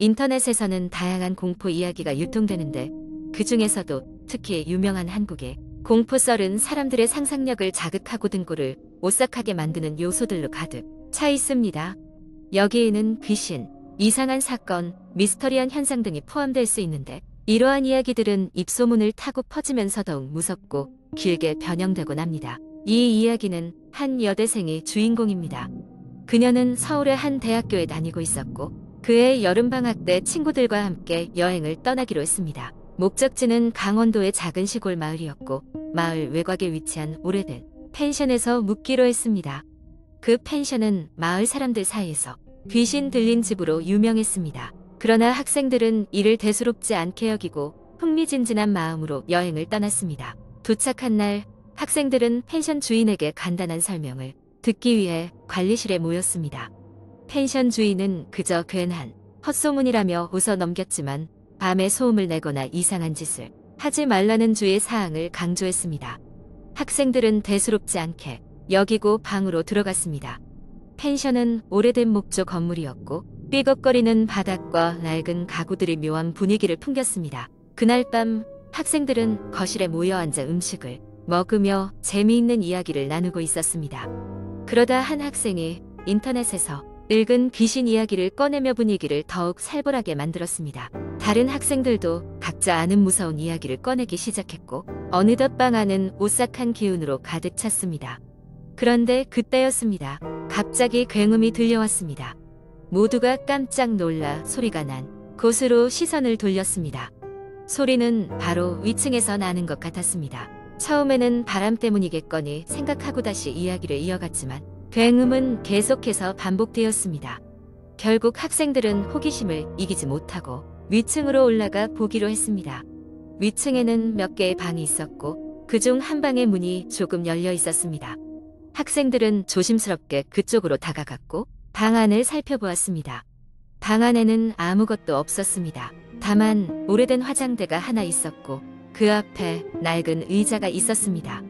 인터넷에서는 다양한 공포 이야기가 유통되는데 그 중에서도 특히 유명한 한국의 공포 썰은 사람들의 상상력을 자극하고 등골을 오싹하게 만드는 요소들로 가득 차 있습니다. 여기에는 귀신, 이상한 사건, 미스터리한 현상 등이 포함될 수 있는데 이러한 이야기들은 입소문을 타고 퍼지면서 더욱 무섭고 길게 변형되곤 합니다. 이 이야기는 한 여대생이 주인공입니다. 그녀는 서울의 한 대학교에 다니고 있었고 그의 여름방학 때 친구들과 함께 여행을 떠나기로 했습니다. 목적지는 강원도의 작은 시골 마을이었고 마을 외곽에 위치한 오래된 펜션에서 묵기로 했습니다. 그 펜션은 마을 사람들 사이에서 귀신 들린 집으로 유명했습니다. 그러나 학생들은 이를 대수롭지 않게 여기고 흥미진진한 마음으로 여행을 떠났습니다. 도착한 날 학생들은 펜션 주인에게 간단한 설명을 듣기 위해 관리실에 모였습니다. 펜션 주인은 그저 괜한 헛소문이라며 웃어 넘겼지만 밤에 소음을 내거나 이상한 짓을 하지 말라는 주의 사항을 강조했습니다. 학생들은 대수롭지 않게 여기고 방으로 들어갔습니다. 펜션은 오래된 목조 건물이었고 삐걱거리는 바닥과 낡은 가구들이 묘한 분위기를 풍겼습니다. 그날 밤 학생들은 거실에 모여 앉아 음식을 먹으며 재미있는 이야기를 나누고 있었습니다. 그러다 한 학생이 인터넷에서 늙은 귀신 이야기를 꺼내며 분위기를 더욱 살벌하게 만들었습니다. 다른 학생들도 각자 아는 무서운 이야기를 꺼내기 시작했고 어느덧 방 안은 오싹한 기운으로 가득 찼습니다. 그런데 그때였습니다. 갑자기 굉음이 들려왔습니다. 모두가 깜짝 놀라 소리가 난 곳으로 시선을 돌렸습니다. 소리는 바로 위층에서 나는 것 같았습니다. 처음에는 바람 때문이겠거니 생각하고 다시 이야기를 이어갔지만 굉음은 계속해서 반복되었습니다. 결국 학생들은 호기심을 이기지 못하고 위층으로 올라가 보기로 했습니다. 위층에는 몇 개의 방이 있었고 그중 한 방의 문이 조금 열려 있었습니다. 학생들은 조심스럽게 그쪽으로 다가갔고 방 안을 살펴보았습니다. 방 안에는 아무것도 없었습니다. 다만 오래된 화장대가 하나 있었고 그 앞에 낡은 의자가 있었습니다.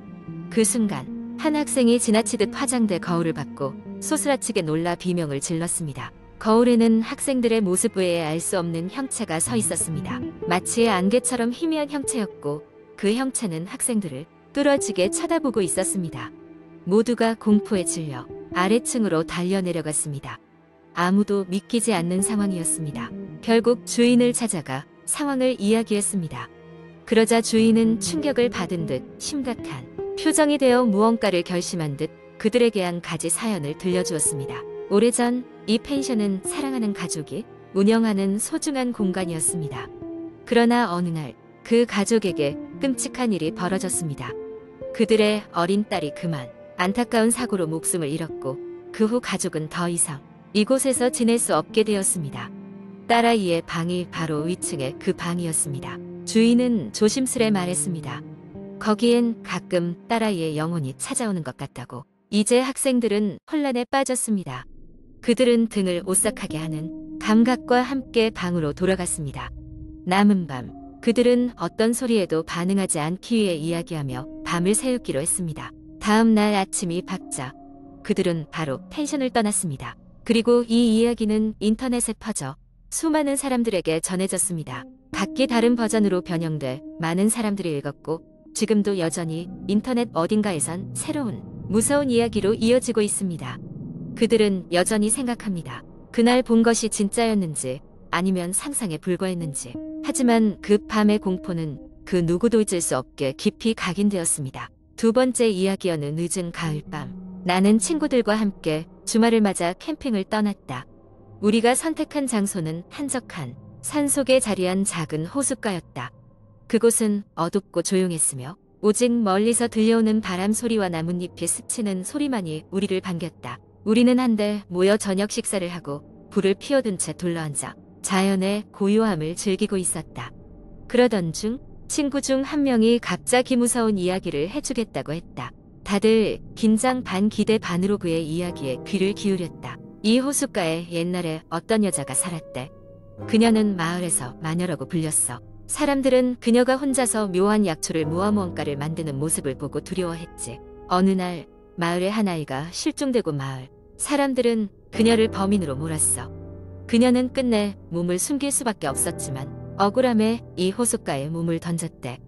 그 순간 한 학생이 지나치듯 화장대 거울을 받고 소스라치게 놀라 비명을 질렀습니다. 거울에는 학생들의 모습 외에 알 수 없는 형체가 서 있었습니다. 마치 안개처럼 희미한 형체였고 그 형체는 학생들을 뚫어지게 쳐다보고 있었습니다. 모두가 공포에 질려 아래층으로 달려내려갔습니다. 아무도 믿기지 않는 상황이었습니다. 결국 주인을 찾아가 상황을 이야기했습니다. 그러자 주인은 충격을 받은 듯 심각한 표정이 되어 무언가를 결심한 듯 그들에게 한 가지 사연을 들려주었습니다. 오래전 이 펜션은 사랑하는 가족이 운영하는 소중한 공간이었습니다. 그러나 어느 날 그 가족에게 끔찍한 일이 벌어졌습니다. 그들의 어린 딸이 그만 안타까운 사고로 목숨을 잃었고 그 후 가족은 더 이상 이곳에서 지낼 수 없게 되었습니다. 딸아이의 방이 바로 위층의 그 방이었습니다. 주인은 조심스레 말했습니다. 거기엔 가끔 딸아이의 영혼이 찾아오는 것 같다고. 이제 학생들은 혼란에 빠졌습니다. 그들은 등을 오싹하게 하는 감각과 함께 방으로 돌아갔습니다. 남은 밤 그들은 어떤 소리에도 반응하지 않기 위해 이야기하며 밤을 새우기로 했습니다. 다음 날 아침이 밝자 그들은 바로 펜션을 떠났습니다. 그리고 이 이야기는 인터넷에 퍼져 수많은 사람들에게 전해졌습니다. 각기 다른 버전으로 변형돼 많은 사람들이 읽었고 지금도 여전히 인터넷 어딘가에선 새로운 무서운 이야기로 이어지고 있습니다. 그들은 여전히 생각합니다. 그날 본 것이 진짜였는지 아니면 상상에 불과했는지. 하지만 그 밤의 공포는 그 누구도 잊을 수 없게 깊이 각인되었습니다. 두 번째 이야기여는 늦은 가을밤. 나는 친구들과 함께 주말을 맞아 캠핑을 떠났다. 우리가 선택한 장소는 한적한 산속에 자리한 작은 호숫가였다. 그곳은 어둡고 조용했으며 오직 멀리서 들려오는 바람 소리와 나뭇잎이 스치는 소리만이 우리를 반겼다. 우리는 한데 모여 저녁 식사를 하고 불을 피워둔 채 둘러앉아 자연의 고요함을 즐기고 있었다. 그러던 중 친구 중 한 명이 갑자기 무서운 이야기를 해주겠다고 했다. 다들 긴장 반 기대 반으로 그의 이야기에 귀를 기울였다. 이 호숫가에 옛날에 어떤 여자가 살았대. 그녀는 마을에서 마녀라고 불렸어. 사람들은 그녀가 혼자서 묘한 약초를 모아 무언가를 만드는 모습을 보고 두려워했지. 어느 날 마을의 한 아이가 실종되고 마을 사람들은 그녀를 범인으로 몰았어. 그녀는 끝내 몸을 숨길 수밖에 없었지만 억울함에 이 호숫가에 몸을 던졌대.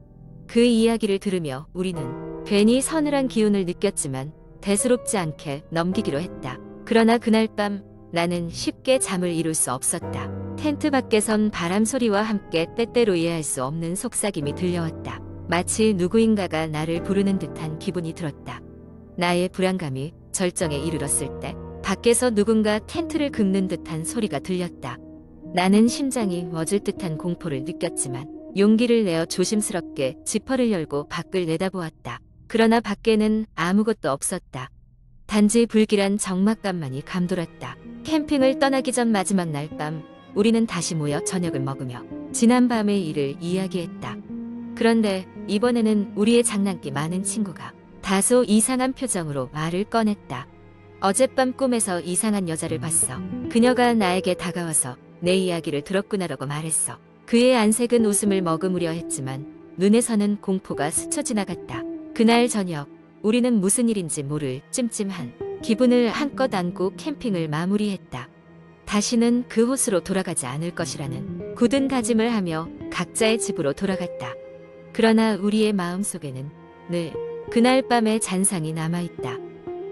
그 이야기를 들으며 우리는 괜히 서늘한 기운을 느꼈지만 대수롭지 않게 넘기기로 했다. 그러나 그날 밤 나는 쉽게 잠을 이룰 수 없었다. 텐트 밖에선 바람 소리와 함께 때때로 이해할 수 없는 속삭임이 들려왔다. 마치 누구인가가 나를 부르는 듯한 기분이 들었다. 나의 불안감이 절정에 이르렀을 때 밖에서 누군가 텐트를 긁는 듯한 소리가 들렸다. 나는 심장이 멎을 듯한 공포를 느꼈지만 용기를 내어 조심스럽게 지퍼를 열고 밖을 내다보았다. 그러나 밖에는 아무것도 없었다. 단지 불길한 적막감만이 감돌았다. 캠핑을 떠나기 전 마지막 날 밤 우리는 다시 모여 저녁을 먹으며 지난 밤의 일을 이야기했다. 그런데 이번에는 우리의 장난기 많은 친구가 다소 이상한 표정으로 말을 꺼냈다. 어젯밤 꿈에서 이상한 여자를 봤어. 그녀가 나에게 다가와서 내 이야기를 들었구나라고 말했어. 그의 안색은 웃음을 머금으려 했지만 눈에서는 공포가 스쳐 지나갔다. 그날 저녁 우리는 무슨 일인지 모를 찜찜한 기분을 한껏 안고 캠핑을 마무리했다. 다시는 그 호수로 돌아가지 않을 것이라는 굳은 다짐을 하며 각자의 집으로 돌아갔다. 그러나 우리의 마음속에는 늘 그날 밤의 잔상이 남아있다.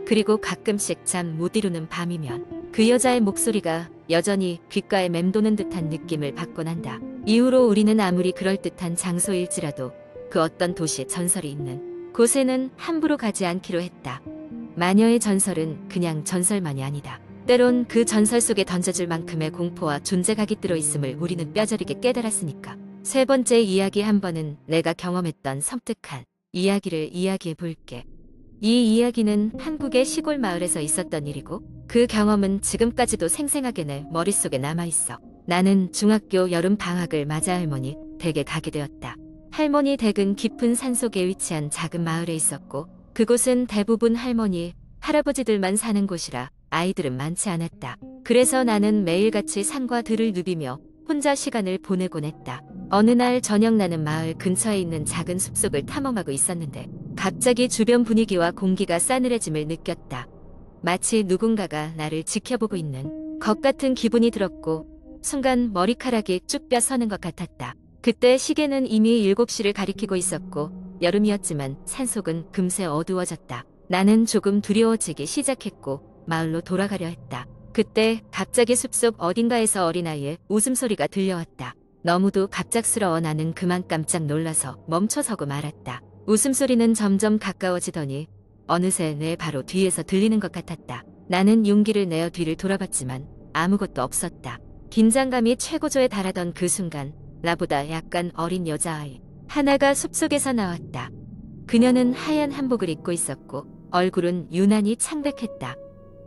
그리고 가끔씩 잠 못 이루는 밤이면 그 여자의 목소리가 여전히 귓가에 맴도는 듯한 느낌을 받곤 한다. 이후로 우리는 아무리 그럴듯한 장소일지라도 그 어떤 도시 전설이 있는 곳에는 함부로 가지 않기로 했다. 마녀의 전설은 그냥 전설만이 아니다. 때론 그 전설 속에 던져질 만큼의 공포와 존재각이 들어있음을 우리는 뼈저리게 깨달았으니까. 세 번째 이야기 한 번은 내가 경험했던 섬뜩한 이야기를 이야기해 볼게. 이 이야기는 한국의 시골 마을에서 있었던 일이고 그 경험은 지금까지도 생생하게 내 머릿속에 남아있어. 나는 중학교 여름 방학을 맞아 할머니 댁에 가게 되었다. 할머니 댁은 깊은 산속에 위치한 작은 마을에 있었고 그곳은 대부분 할머니, 할아버지들만 사는 곳이라 아이들은 많지 않았다. 그래서 나는 매일같이 산과 들을 누비며 혼자 시간을 보내곤 했다. 어느 날 저녁 나는 마을 근처에 있는 작은 숲속을 탐험하고 있었는데 갑자기 주변 분위기와 공기가 싸늘해짐을 느꼈다. 마치 누군가가 나를 지켜보고 있는 것 같은 기분이 들었고 순간 머리카락이 쭉 펴서는 것 같았다. 그때 시계는 이미 7시를 가리키고 있었고 여름이었지만 산속은 금세 어두워졌다. 나는 조금 두려워지기 시작했고 마을로 돌아가려 했다. 그때 갑자기 숲속 어딘가에서 어린아이의 웃음소리가 들려왔다. 너무도 갑작스러워 나는 그만 깜짝 놀라서 멈춰서고 말았다. 웃음소리는 점점 가까워지더니 어느새 내 바로 뒤에서 들리는 것 같았다. 나는 용기를 내어 뒤를 돌아봤지만 아무것도 없었다. 긴장감이 최고조에 달하던 그 순간 나보다 약간 어린 여자아이 하나가 숲속에서 나왔다. 그녀는 하얀 한복을 입고 있었고 얼굴은 유난히 창백했다.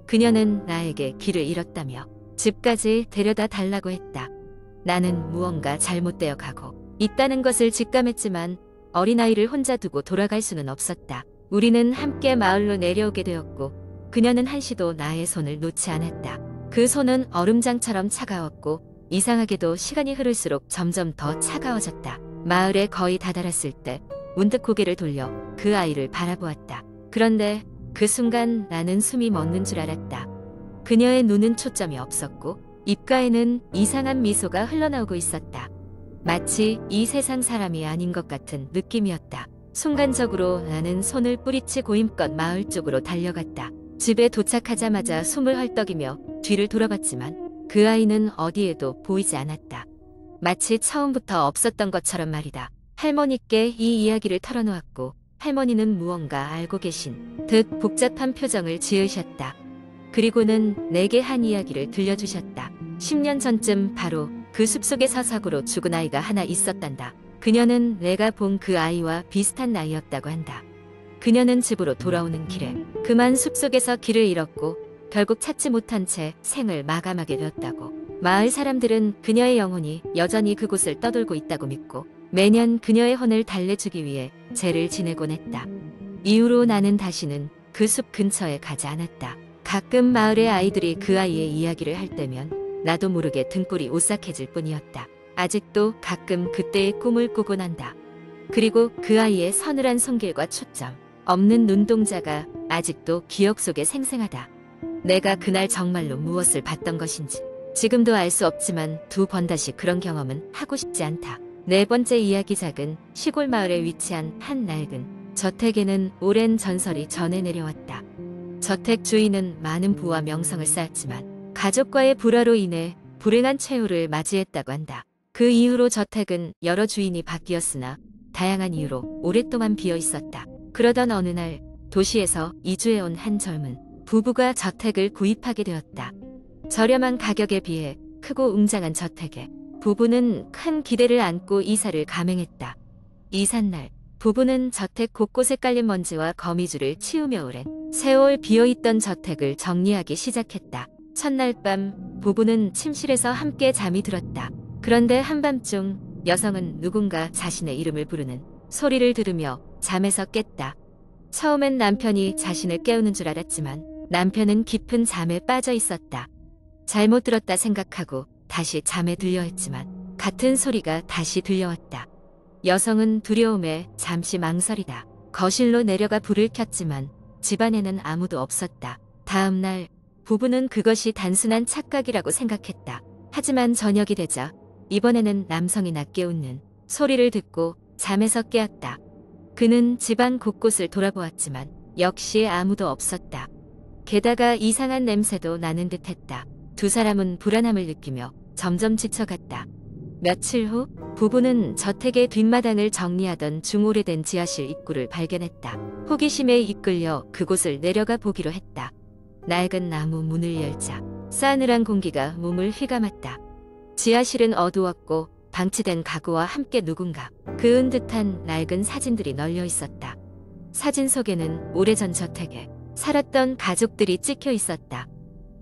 그녀는 나에게 길을 잃었다며 집까지 데려다 달라고 했다. 나는 무언가 잘못되어 가고 있다는 것을 직감했지만 어린아이를 혼자 두고 돌아갈 수는 없었다. 우리는 함께 마을로 내려오게 되었고 그녀는 한시도 나의 손을 놓지 않았다. 그 손은 얼음장처럼 차가웠고 이상하게도 시간이 흐를수록 점점 더 차가워졌다. 마을에 거의 다다랐을 때 문득 고개를 돌려 그 아이를 바라보았다. 그런데 그 순간 나는 숨이 멎는 줄 알았다. 그녀의 눈은 초점이 없었고 입가에는 이상한 미소가 흘러나오고 있었다. 마치 이 세상 사람이 아닌 것 같은 느낌이었다. 순간적으로 나는 손을 뿌리치고 힘껏 마을 쪽으로 달려갔다. 집에 도착하자마자 숨을 헐떡이며 뒤를 돌아봤지만 그 아이는 어디에도 보이지 않았다. 마치 처음부터 없었던 것처럼 말이다. 할머니께 이 이야기를 털어놓았고 할머니는 무언가 알고 계신 듯 복잡한 표정을 지으셨다. 그리고는 내게 한 이야기를 들려주셨다. 10년 전쯤 바로 그 숲속에서 사고로 죽은 아이가 하나 있었단다. 그녀는 내가 본 그 아이와 비슷한 나이였다고 한다. 그녀는 집으로 돌아오는 길에 그만 숲속에서 길을 잃었고 결국 찾지 못한 채 생을 마감하게 되었다고. 마을 사람들은 그녀의 영혼이 여전히 그곳을 떠돌고 있다고 믿고 매년 그녀의 혼을 달래주기 위해 제를 지내곤 했다. 이후로 나는 다시는 그 숲 근처에 가지 않았다. 가끔 마을의 아이들이 그 아이의 이야기를 할 때면 나도 모르게 등골이 오싹해질 뿐이었다. 아직도 가끔 그때의 꿈을 꾸곤 한다. 그리고 그 아이의 서늘한 손길과 초점 없는 눈동자가 아직도 기억 속에 생생하다. 내가 그날 정말로 무엇을 봤던 것인지 지금도 알 수 없지만 두 번 다시 그런 경험은 하고 싶지 않다. 네 번째 이야기작은 시골 마을에 위치한 한 낡은 저택에는 오랜 전설이 전해 내려왔다. 저택 주인은 많은 부와 명성을 쌓았지만 가족과의 불화로 인해 불행한 최후를 맞이했다고 한다. 그 이후로 저택은 여러 주인이 바뀌었으나 다양한 이유로 오랫동안 비어 있었다. 그러던 어느 날 도시에서 이주해온 한 젊은 부부가 저택을 구입하게 되었다. 저렴한 가격에 비해 크고 웅장한 저택에 부부는 큰 기대를 안고 이사를 감행했다. 이삿날 부부는 저택 곳곳에 깔린 먼지와 거미줄을 치우며 오랜 세월 비어있던 저택을 정리하기 시작했다. 첫날 밤 부부는 침실에서 함께 잠이 들었다. 그런데 한밤중 여성은 누군가 자신의 이름을 부르는 소리를 들으며 잠에서 깼다. 처음엔 남편이 자신을 깨우는 줄 알았지만 남편은 깊은 잠에 빠져 있었다. 잘못 들었다 생각하고 다시 잠에 들려 했지만 같은 소리가 다시 들려왔다. 여성은 두려움에 잠시 망설이다 거실로 내려가 불을 켰지만 집안에는 아무도 없었다. 다음 날 부부는 그것이 단순한 착각이라고 생각했다. 하지만 저녁이 되자 이번에는 남성이 낮게 웃는 소리를 듣고 잠에서 깨었다. 그는 집안 곳곳을 돌아보았지만 역시 아무도 없었다. 게다가 이상한 냄새도 나는 듯했다. 두 사람은 불안함을 느끼며 점점 지쳐갔다. 며칠 후 부부는 저택의 뒷마당을 정리하던 중오래된 지하실 입구를 발견했다. 호기심에 이끌려 그곳을 내려가 보기로 했다. 낡은 나무 문을 열자 싸늘한 공기가 몸을 휘감았다. 지하실은 어두웠고 방치된 가구와 함께 누군가 그은 듯한 낡은 사진들이 널려 있었다. 사진 속에는 오래전 저택에 살았던 가족들이 찍혀 있었다.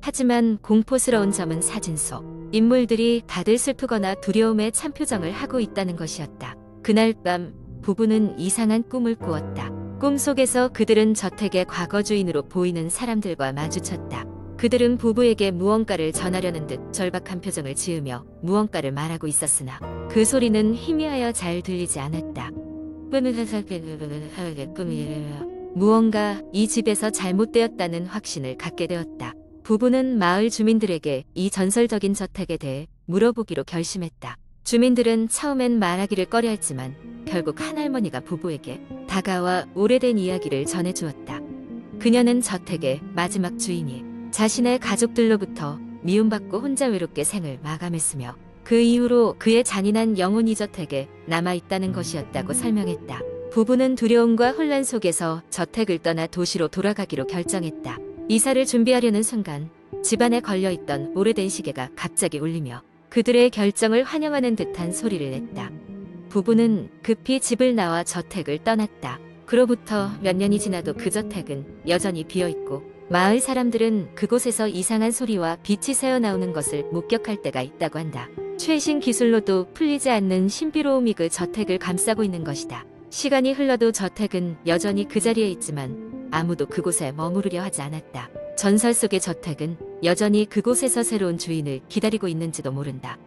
하지만 공포스러운 점은 사진 속 인물들이 다들 슬프거나 두려움에 찬 표정을 하고 있다는 것이었다. 그날 밤 부부는 이상한 꿈을 꾸었다. 꿈속에서 그들은 저택의 과거 주인으로 보이는 사람들과 마주쳤다. 그들은 부부에게 무언가를 전하려는 듯 절박한 표정을 지으며 무언가를 말하고 있었으나 그 소리는 희미하여 잘 들리지 않았다. 무언가 이 집에서 잘못되었다는 확신을 갖게 되었다. 부부는 마을 주민들에게 이 전설적인 저택에 대해 물어보기로 결심했다. 주민들은 처음엔 말하기를 꺼려했지만 결국 한 할머니가 부부에게 다가와 오래된 이야기를 전해주었다. 그녀는 저택의 마지막 주인이 자신의 가족들로부터 미움받고 혼자 외롭게 생을 마감했으며 그 이후로 그의 잔인한 영혼이 저택에 남아있다는 것이었다고 설명했다. 부부는 두려움과 혼란 속에서 저택을 떠나 도시로 돌아가기로 결정했다. 이사를 준비하려는 순간 집안에 걸려있던 오래된 시계가 갑자기 울리며 그들의 결정을 환영하는 듯한 소리를 냈다. 부부는 급히 집을 나와 저택을 떠났다. 그로부터 몇 년이 지나도 그 저택은 여전히 비어있고 마을 사람들은 그곳에서 이상한 소리와 빛이 새어나오는 것을 목격할 때가 있다고 한다. 최신 기술로도 풀리지 않는 신비로움이 그 저택을 감싸고 있는 것이다. 시간이 흘러도 저택은 여전히 그 자리에 있지만 아무도 그곳에 머무르려 하지 않았다. 전설 속의 저택은 여전히 그곳에서 새로운 주인을 기다리고 있는지도 모른다.